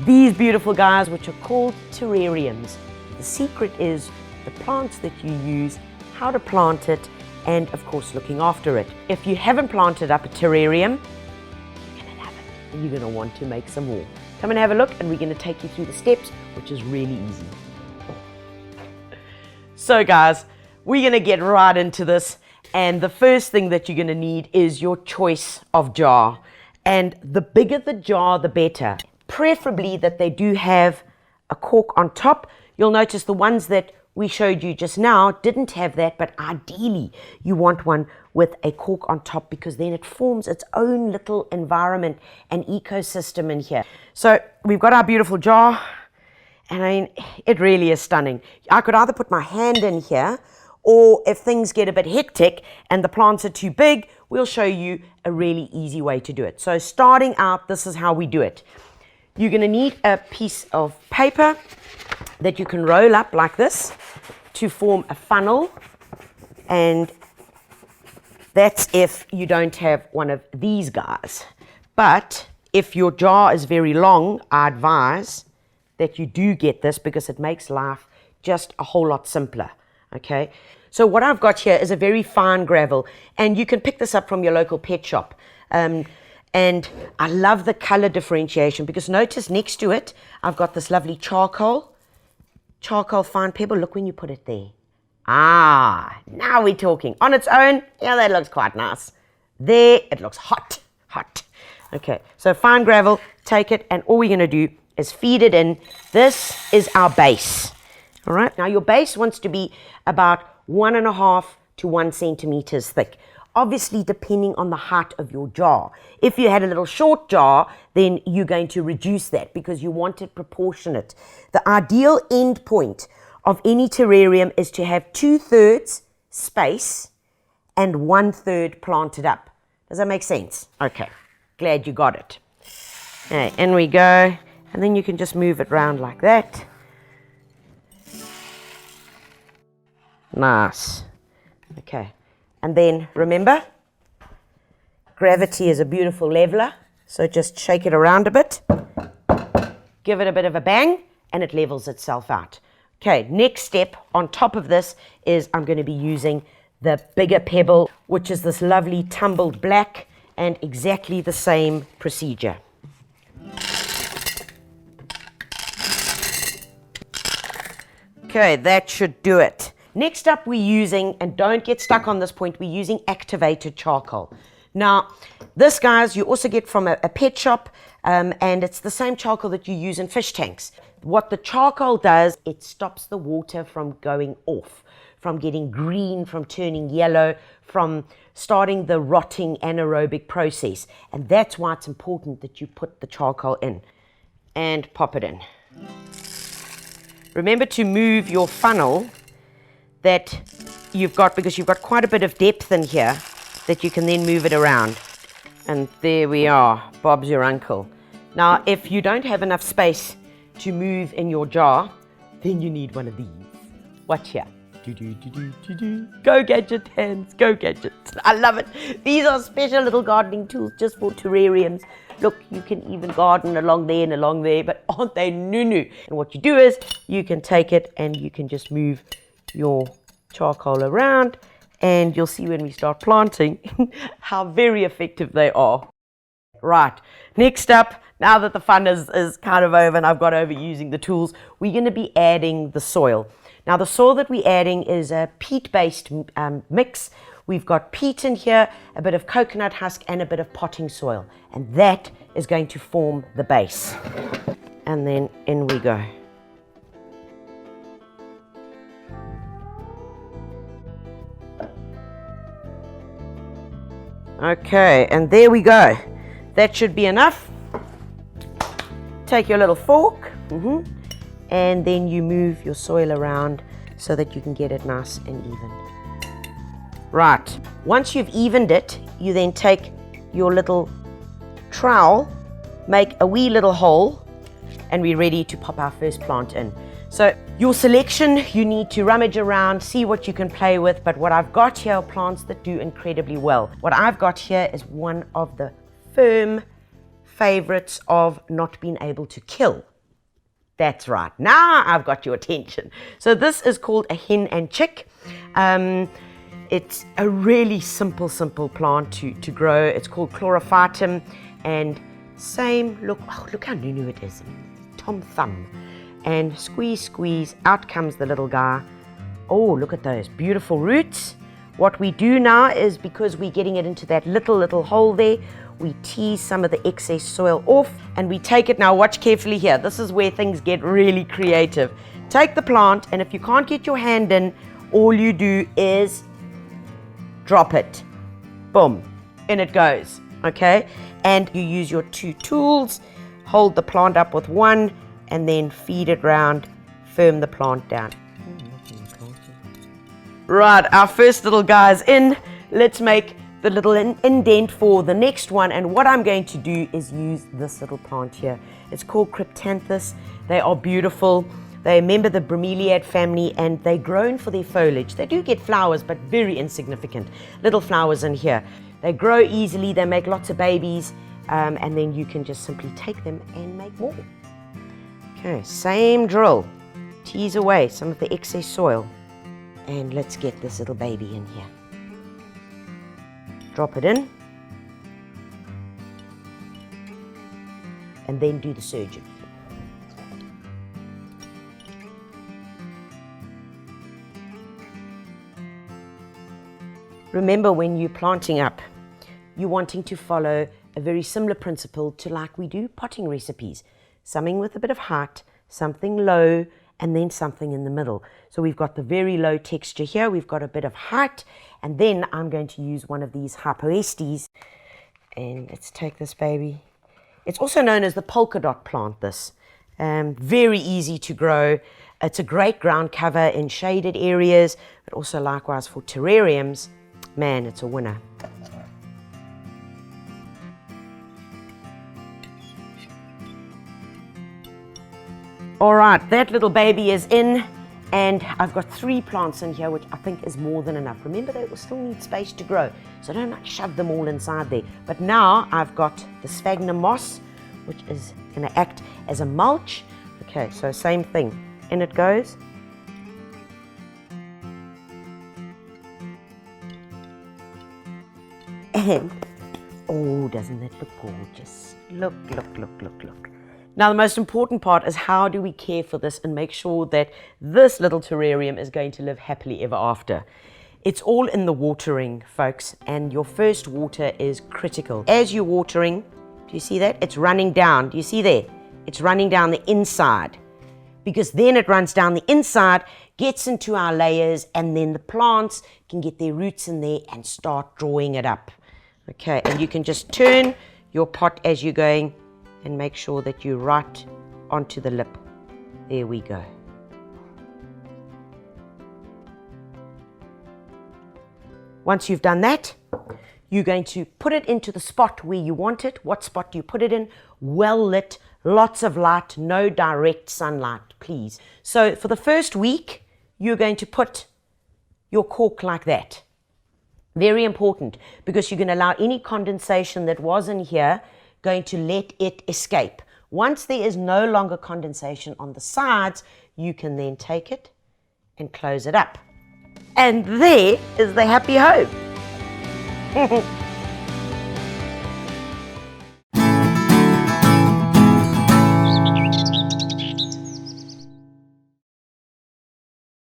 these beautiful guys, which are called terrariums. The secret is the plants that you use, how to plant it, and of course looking after it. If you haven't planted up a terrarium, you're gonna love it. You're gonna want to make some more. Come and have a look, and we're gonna take you through the steps, which is really easy. So guys, we're gonna get right into this, and the first thing that you're gonna need is your choice of jar. And the bigger the jar, the better. Preferably that they do have a cork on top. You'll notice the ones that we showed you just now didn't have that, but ideally you want one with a cork on top, because then it forms its own little environment and ecosystem in here. So we've got our beautiful jar, and I mean, it really is stunning. I could either put my hand in here, or if things get a bit hectic and the plants are too big, we'll show you a really easy way to do it. So starting out, this is how we do it. You're going to need a piece of paper that you can roll up like this to form a funnel, and that's if you don't have one of these guys. But if your jar is very long, I advise that you do get this, because it makes life just a whole lot simpler. Okay, so what I've got here is a very fine gravel, and you can pick this up from your local pet shop. And I love the color differentiation, because notice next to it I've got this lovely charcoal fine pebble. Look when you put it there. Now we're talking. On its own, yeah, that looks quite nice. There it looks hot. Okay, so fine gravel, take it, and all we're going to do is feed it in. This is our base. All right, now your base wants to be about 1.5 to 1 centimeters thick. Obviously, depending on the height of your jar. If you had a little short jar, then you're going to reduce that, because you want it proportionate. The ideal end point of any terrarium is to have 2/3 space and 1/3 planted up. Does that make sense? Okay, glad you got it. Okay, in we go, and then you can just move it around like that. Nice. Okay. And then remember, gravity is a beautiful leveler, so just shake it around a bit, give it a bit of a bang, and it levels itself out. Okay, next step on top of this is I'm going to be using the bigger pebble, which is this lovely tumbled black, and exactly the same procedure. Okay, that should do it. Next up, we're using, and don't get stuck on this point, we're using activated charcoal. Now, this, guys, you also get from a pet shop, and it's the same charcoal that you use in fish tanks. What the charcoal does, it stops the water from going off, from getting green, from turning yellow, from starting the rotting anaerobic process. And that's why it's important that you put the charcoal in and pop it in. Remember to move your funnel that you've got, because you've got quite a bit of depth in here that you can then move it around. And there we are, Bob's your uncle. Now, if you don't have enough space to move in your jar, then you need one of these. Watch here. Go gadget hands, go gadgets. I love it. These are special little gardening tools just for terrariums. Look, you can even garden along there and along there, but aren't they new? And what you do is you can take it and you can just move your charcoal around, and you'll see when we start planting how very effective they are. Right, next up, now that the fun is kind of over and I've got over using the tools, we're going to be adding the soil. Now, the soil that we're adding is a peat-based mix. We've got peat in here, a bit of coconut husk, and a bit of potting soil, and that is going to form the base. And then in we go. Okay, and there we go. That should be enough. Take your little fork, and then you move your soil around so that you can get it nice and even. Right, once you've evened it, you then take your little trowel, make a wee little hole, and we're ready to pop our first plant in. So your selection, you need to rummage around, see what you can play with, but what I've got here are plants that do incredibly well. What I've got here is one of the firm favorites of not being able to kill. That's right. Now I've got your attention. So this is called a hen and chick. It's a really simple plant to grow. It's called chlorophytum, and same look. Oh, look how new it is. Tom Thumb. And squeeze, out comes the little guy. Oh, look at those beautiful roots. What we do now is, because we're getting it into that little hole there, we tease some of the excess soil off and we take it. Now watch carefully here. This is where things get really creative. Take the plant, and if you can't get your hand in, all you do is drop it. Boom, in it goes, okay? And you use your two tools, hold the plant up with one, and then feed it round, firm the plant down. Right, our first little guy's in. Let's make the little indent for the next one, and what I'm going to do is use this little plant here. It's called Cryptanthus. They are beautiful. They are a member of the bromeliad family, and they're grown for their foliage. They do get flowers, but very insignificant. Little flowers in here. They grow easily, they make lots of babies, and then you can just simply take them and make more. Okay, same drill. Tease away some of the excess soil. And let's get this little baby in here. Drop it in. And then do the surgery. Remember, when you're planting up, you're wanting to follow a very similar principle to like we do potting recipes. Something with a bit of height, something low, and then something in the middle. So we've got the very low texture here, we've got a bit of height, and then I'm going to use one of these hypoestes. And let's take this baby. It's also known as the polka dot plant, this. Very easy to grow. It's a great ground cover in shaded areas, but also likewise for terrariums. Man, it's a winner. All right, that little baby is in, and I've got 3 plants in here, which I think is more than enough. Remember, they will still need space to grow, so don't like shove them all inside there. But now I've got the sphagnum moss, which is going to act as a mulch. Okay, so same thing. In it goes. And, oh, doesn't that look gorgeous? Look. Now, the most important part is, how do we care for this and make sure that this little terrarium is going to live happily ever after? It's all in the watering, folks, and your first water is critical. As you're watering, do you see that? It's running down. Do you see there? It's running down the inside, because then it runs down the inside, gets into our layers, and then the plants can get their roots in there and start drawing it up. Okay, and you can just turn your pot as you're going and make sure that you're right onto the lip. There we go. Once you've done that, you're going to put it into the spot where you want it. What spot do you put it in? Well lit, lots of light, no direct sunlight, please. So for the first week, you're going to put your cork like that. Very important, because you're going to allow any condensation that was in here, going to let it escape. Once there is no longer condensation on the sides, you can then take it and close it up. And there is the happy home.